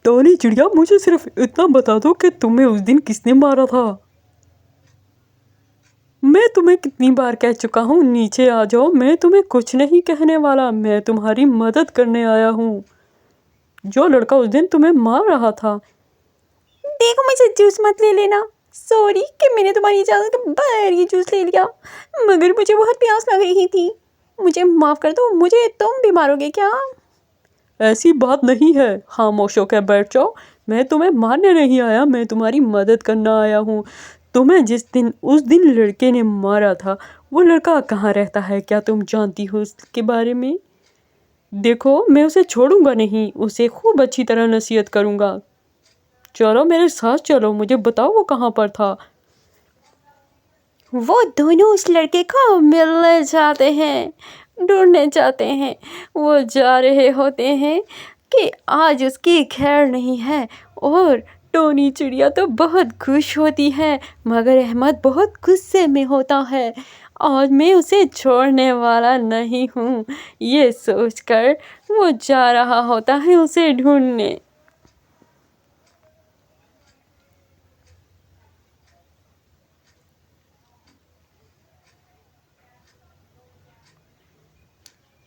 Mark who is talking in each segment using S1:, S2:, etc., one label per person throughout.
S1: Tony चिड़िया, मुझे सिर्फ इतना बता दो कि तुम्हें उस दिन किसने मारा था। मैं तुम्हें कितनी बार कह चुका हूँ, नीचे आ जाओ, मैं तुम्हें कुछ नहीं कहने वाला, मैं तुम्हारी मदद करने आया हूँ। जो लड़का उस दिन तुम्हें मार रहा था।
S2: देखो, मुझे जूस मत ले लेना। सॉरी कि मैंने तुम्हारी इजाज़त के बगैर ये जूस ले लिया, मगर मुझे बहुत प्यास लग रही थी। मुझे माफ़ कर दो, मुझे तुम भी मारोगे क्या?
S1: ऐसी बात नहीं है, खामोश होकर बैठ जाओ। मैं तुम्हें मारने नहीं आया, मैं तुम्हारी मदद करना आया हूँ। तुम्हें उस दिन लड़के ने मारा था, वो लड़का कहाँ रहता है, क्या तुम जानती हो उसके बारे में? देखो, मैं उसे छोड़ूंगा नहीं, उसे खूब अच्छी तरह नसीहत करूंगा। चलो मेरे साथ चलो, मुझे बताओ वो कहाँ पर था।
S2: वो दोनों उस लड़के को मिलने जाते हैं, ढूंढने जाते हैं। वो जा रहे होते हैं कि आज उसकी खैर नहीं है, और टोनी चिड़िया तो बहुत खुश होती है, मगर अहमद बहुत गुस्से में होता है। आज मैं उसे छोड़ने वाला नहीं हूँ, ये सोचकर वो जा रहा होता है उसे ढूंढने।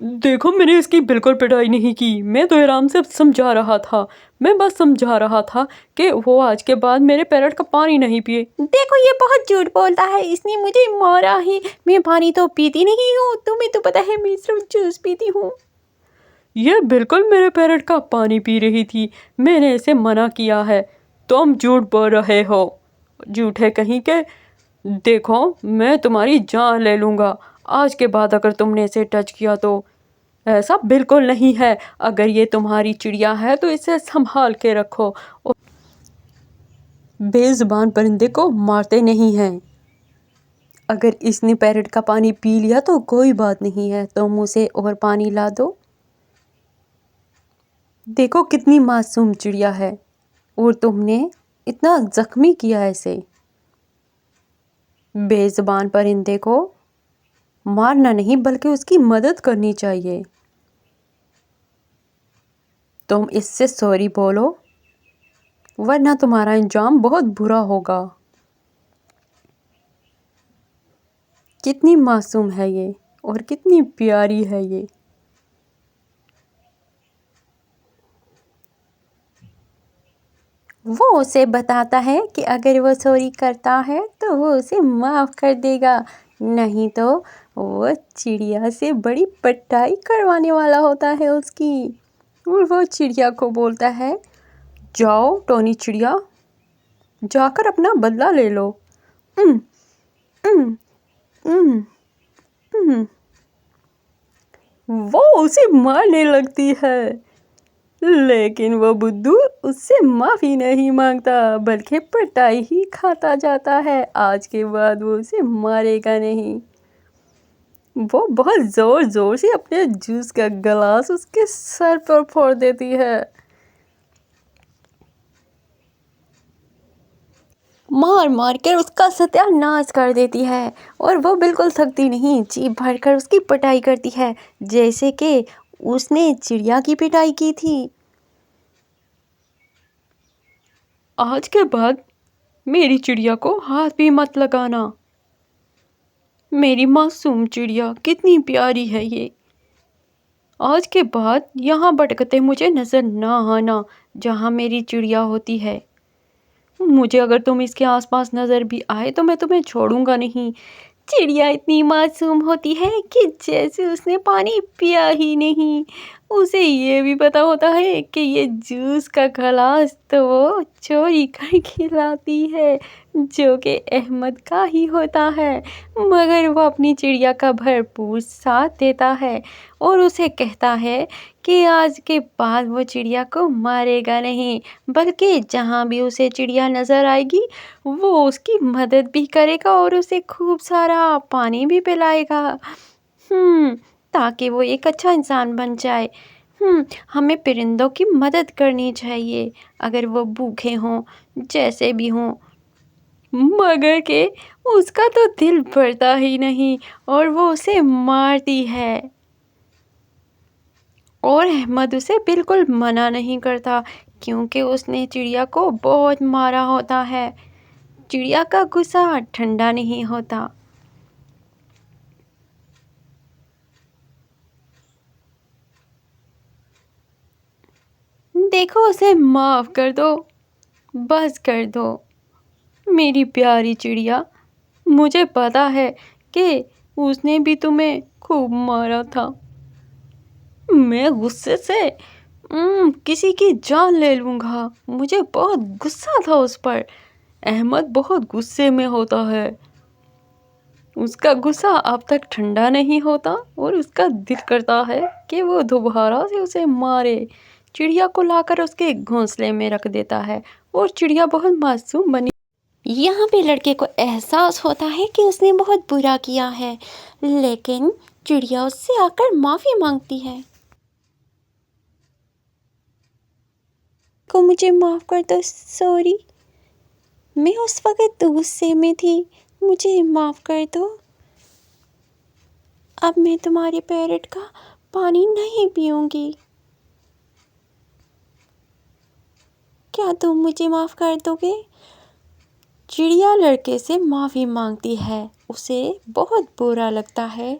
S1: देखो, मैंने इसकी बिल्कुल पिटाई नहीं की, मैं तो आराम से समझा रहा था। मैं बस समझा रहा था कि वो आज के बाद मेरे पैरट का पानी नहीं पिए।
S2: देखो, ये बहुत झूठ बोलता है, इसने मुझे मारा है। मैं पानी तो पीती नहीं हूँ, तुम्हें तो पता है मैं सिर्फ जूस पीती हूँ।
S1: ये बिल्कुल मेरे पैरट का पानी पी रही थी, मैंने इसे मना किया है। तुम झूठ बोल रहे हो, झूठे कहीं के। देखो, मैं तुम्हारी जान ले लूँगा आज के बाद अगर तुमने इसे टच किया तो। ऐसा बिल्कुल नहीं है, अगर ये तुम्हारी चिड़िया है तो इसे संभाल के रखो। बेज़ुबान परिंदे को मारते नहीं हैं। अगर इसने पैरट का पानी पी लिया तो कोई बात नहीं है, तुम उसे और पानी ला दो। देखो कितनी मासूम चिड़िया है, और तुमने इतना जख्मी किया इसे। बेज़ुबान परिंदे को मारना नहीं बल्कि उसकी मदद करनी चाहिए। तुम इससे सॉरी बोलो, वरना तुम्हारा अंजाम बहुत बुरा होगा। कितनी मासूम है ये, और कितनी प्यारी है ये।
S2: वो उसे बताता है कि अगर वो सॉरी करता है तो वो उसे माफ़ कर देगा, नहीं तो वो चिड़िया से बड़ी पिटाई करवाने वाला होता है उसकी। और वो चिड़िया को बोलता है,
S1: जाओ टोनी चिड़िया, जाकर अपना बदला ले लो।
S2: उम, उम, उम, उम।
S1: वो उसे मारने लगती है, लेकिन वो बुद्धू उससे माफ़ी नहीं मांगता बल्कि पिटाई ही खाता जाता है। आज के बाद वो उसे मारेगा नहीं। वो बहुत ज़ोर ज़ोर से अपने जूस का गिलास उसके सर पर फोड़ देती है।
S2: मार मार कर उसका सत्यानाश कर देती है, और वो बिल्कुल थकती नहीं, जी भरकर उसकी पिटाई करती है, जैसे कि उसने चिड़िया की पिटाई की थी।
S1: आज के बाद मेरी चिड़िया को हाथ भी मत लगाना। मेरी मासूम चिड़िया कितनी प्यारी है ये। आज के बाद यहाँ भटकते मुझे नज़र ना आना, जहाँ मेरी चिड़िया होती है। मुझे अगर तुम इसके आसपास नज़र भी आए तो मैं तुम्हें छोड़ूंगा नहीं।
S2: चिड़िया इतनी मासूम होती है कि जैसे उसने पानी पिया ही नहीं। उसे ये भी पता होता है कि ये जूस का गिलास तो वो चोरी करके लाती है, जो कि अहमद का ही होता है। मगर वो अपनी चिड़िया का भरपूर साथ देता है, और उसे कहता है कि आज के बाद वो चिड़िया को मारेगा नहीं, बल्कि जहाँ भी उसे चिड़िया नज़र आएगी वो उसकी मदद भी करेगा और उसे खूब सारा पानी भी पिलाएगा। ताकि वो एक अच्छा इंसान बन जाए। हमें परिंदों की मदद करनी चाहिए, अगर वो भूखे हों, जैसे भी हों। मगर के उसका तो दिल भरता ही नहीं, और वो उसे मारती है। और अहमद उसे बिल्कुल मना नहीं करता کیونکہ اس نے چڑیا کو بہت مارا ہوتا ہے۔ چڑیا کا غصہ ٹھنڈا نہیں ہوتا۔ دیکھو اسے معاف کر دو، بس کر دو میری پیاری چڑیا۔ مجھے پتا ہے کہ اس نے بھی تمہیں خوب مارا تھا۔ میں غصے سے کسی کی جان لے لوں گا۔ مجھے بہت غصہ تھا اس پر۔ احمد بہت غصے میں ہوتا ہے۔ اس کا غصہ اب تک ٹھنڈا نہیں ہوتا اور اس کا دل کرتا ہے کہ وہ دوبارہ سے اسے مارے۔ چڑیا کو لا کر اس کے گھونسلے میں رکھ دیتا ہے اور چڑیا بہت معصوم بنی۔ یہاں پہ لڑکے کو احساس ہوتا ہے کہ اس نے بہت برا کیا ہے، لیکن چڑیا اس سے آ کر معافی مانگتی ہے۔ کو مجھے معاف کر دو، سوری، میں اس وقت غصے میں تھی، مجھے معاف کر دو۔ اب میں تمہارے پیرٹ کا پانی نہیں پیوں گی۔ کیا تم مجھے معاف کر دو گے؟ چڑیا لڑکے سے معافی مانگتی ہے۔ اسے بہت برا لگتا ہے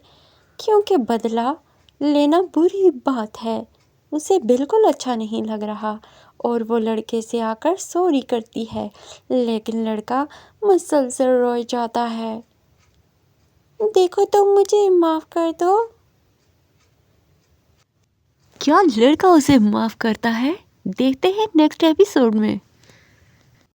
S2: کیونکہ بدلہ لینا بری بات ہے۔ اسے بالکل اچھا نہیں لگ رہا اور وہ لڑکے سے آ کر سوری کرتی ہے، لیکن لڑکا مسلسل روئے جاتا ہے۔ دیکھو تم مجھے معاف کر دو۔ کیا لڑکا اسے معاف کرتا ہے؟ دیکھتے ہیں نیکسٹ ایپیسوڈ میں۔